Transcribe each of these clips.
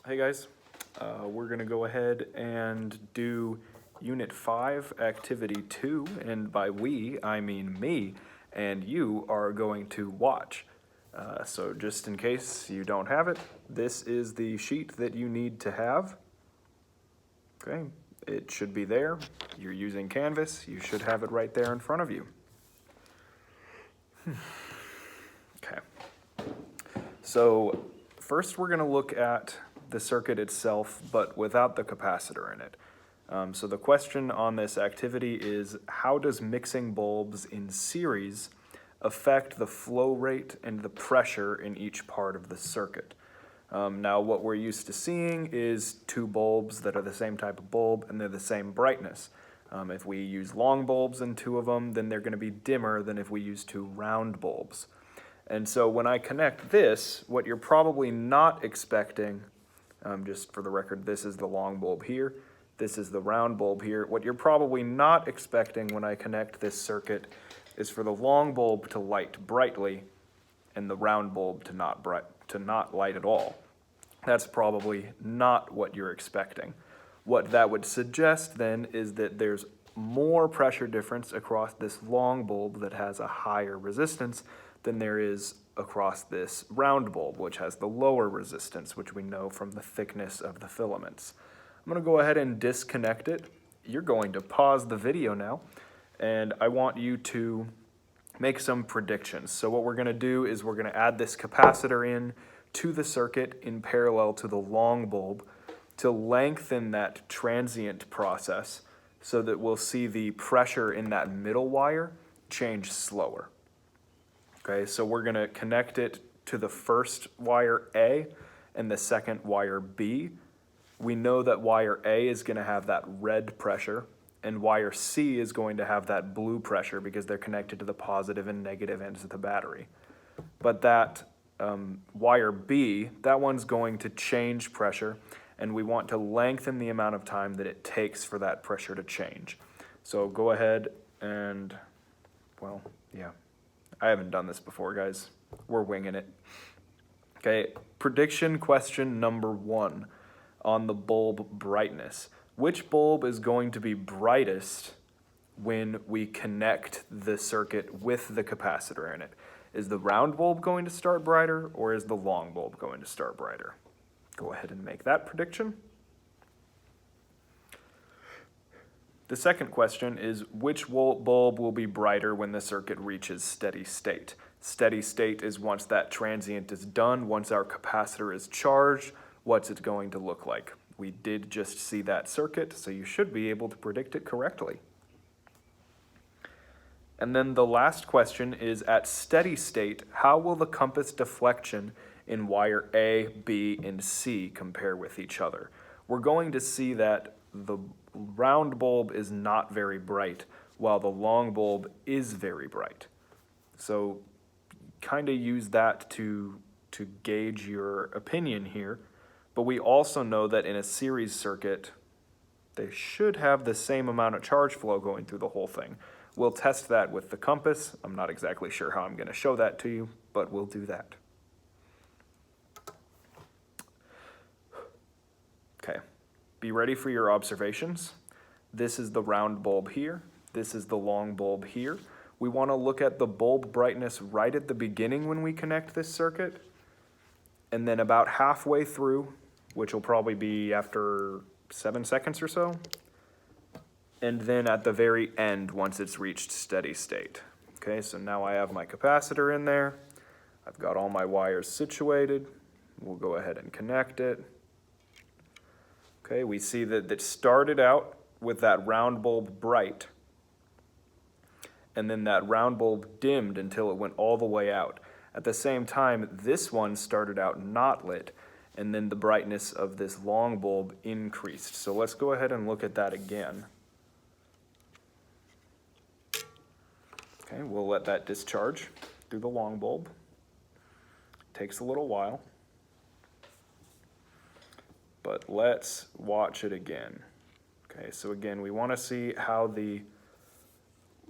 Hey guys, we're gonna go ahead and do Unit 5, Activity 2, and by we, I mean me, and you are going to watch. So just in case you don't have it, this is the sheet that you need to have. Okay, it should be there. You're using Canvas, you should have it right there in front of you. Okay. So first we're gonna look at the circuit itself, but without the capacitor in it. So the question on this activity is, how does mixing bulbs in series affect the flow rate and the pressure in each part of the circuit? Now what we're used to seeing is two bulbs that are the same type of bulb and they're the same brightness. If we use long bulbs in two of them, then they're going to be dimmer than if we use two round bulbs. And so when I connect this, what you're probably not expecting, just for the record, this is the long bulb here, this is the round bulb here. What you're probably not expecting when I connect this circuit is for the long bulb to light brightly and the round bulb to not light at all. That's probably not what you're expecting. What that would suggest then is that there's more pressure difference across this long bulb that has a higher resistance than there is across this round bulb, which has the lower resistance, which we know from the thickness of the filaments. I'm going to go ahead and disconnect it. You're going to pause the video now, and I want you to make some predictions. So what we're going to do is we're going to add this capacitor in to the circuit in parallel to the long bulb to lengthen that transient process so that we'll see the pressure in that middle wire change slower. Okay, so we're going to connect it to the first wire A and the second wire B. We know that wire A is going to have that red pressure, and wire C is going to have that blue pressure because they're connected to the positive and negative ends of the battery. But that wire B, that one's going to change pressure, and we want to lengthen the amount of time that it takes for that pressure to change. So go ahead and, well, yeah. I haven't done this before, guys. We're winging it. Okay, prediction question number 1 on the bulb brightness. Which bulb is going to be brightest when we connect the circuit with the capacitor in it? Is the round bulb going to start brighter, or is the long bulb going to start brighter? Go ahead and make that prediction. The second question is, which bulb will be brighter when the circuit reaches steady state? Steady state is once that transient is done, once our capacitor is charged, what's it going to look like? We did just see that circuit, so you should be able to predict it correctly. And then the last question is, at steady state, how will the compass deflection in wire A, B, and C compare with each other? We're going to see that the round bulb is not very bright, while the long bulb is very bright. So kind of use that to gauge your opinion here. But we also know that in a series circuit, they should have the same amount of charge flow going through the whole thing. We'll test that with the compass. I'm not exactly sure how I'm going to show that to you, but we'll do that. Okay, be ready for your observations. This is the round bulb here. This is the long bulb here. We want to look at the bulb brightness right at the beginning when we connect this circuit, and then about halfway through, which will probably be after 7 seconds or so, and then at the very end once it's reached steady state. Okay, so now I have my capacitor in there. I've got all my wires situated. We'll go ahead and connect it. Okay, we see that it started out with that round bulb bright, and then that round bulb dimmed until it went all the way out. At the same time, this one started out not lit, and then the brightness of this long bulb increased. So let's go ahead and look at that again. Okay, we'll let that discharge through the long bulb. Takes a little while, but let's watch it again. Okay, so again, we want to see how the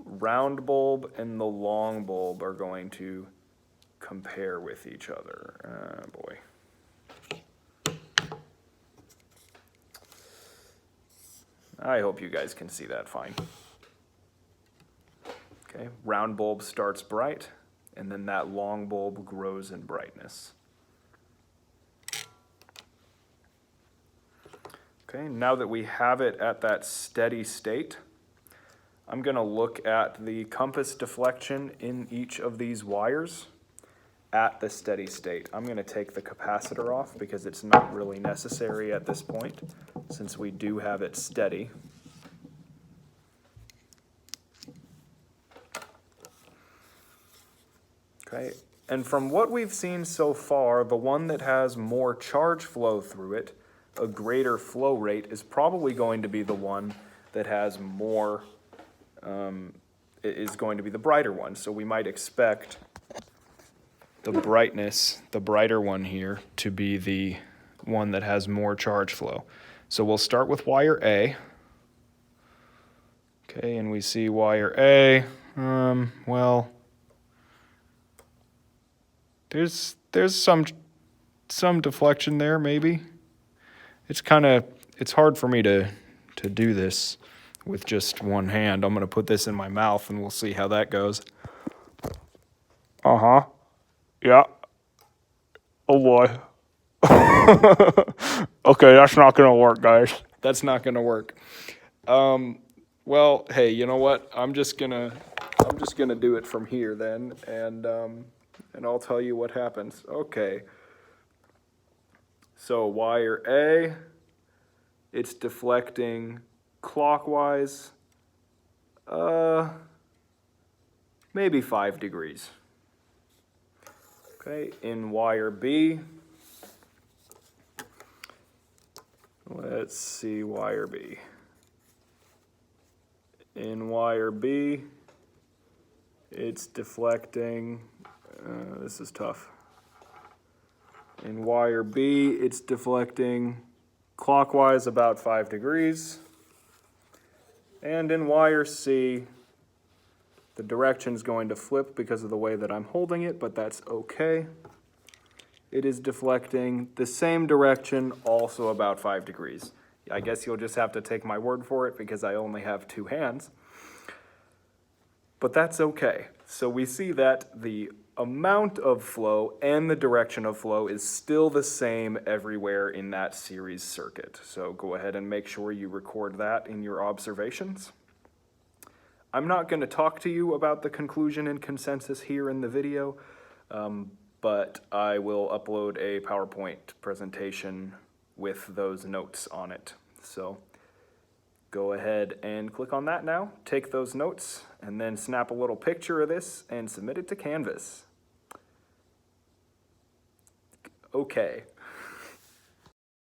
round bulb and the long bulb are going to compare with each other. Boy. I hope you guys can see that fine. Okay, round bulb starts bright, and then that long bulb grows in brightness. Okay, now that we have it at that steady state, I'm going to look at the compass deflection in each of these wires at the steady state. I'm going to take the capacitor off because it's not really necessary at this point since we do have it steady. Okay, and from what we've seen so far, the one that has more charge flow through it, a greater flow rate, is probably going to be the one that has more, is going to be the brighter one. So we might expect the brightness, the brighter one here, to be the one that has more charge flow. So we'll start with wire A. Okay, and we see wire A, well, there's some deflection there, maybe. It's hard for me to do this with just one hand. I'm gonna put this in my mouth and we'll see how that goes. Yeah. Oh boy. Okay, that's not gonna work, guys. That's not gonna work. Well, hey, you know what? I'm just gonna do it from here then, and I'll tell you what happens. Okay. So wire A, it's deflecting clockwise, maybe 5 degrees. Okay, in wire B, let's see wire B. In wire B, it's deflecting, this is tough. In wire B, it's deflecting clockwise about 5 degrees. And in wire C, the direction's going to flip because of the way that I'm holding it, but that's okay. It is deflecting the same direction, also about 5 degrees. I guess you'll just have to take my word for it because I only have 2 hands. But that's okay. So we see that the amount of flow and the direction of flow is still the same everywhere in that series circuit. So go ahead and make sure you record that in your observations. I'm not going to talk to you about the conclusion and consensus here in the video, but I will upload a PowerPoint presentation with those notes on it. So go ahead and click on that now, take those notes, and then snap a little picture of this and submit it to Canvas. Okay.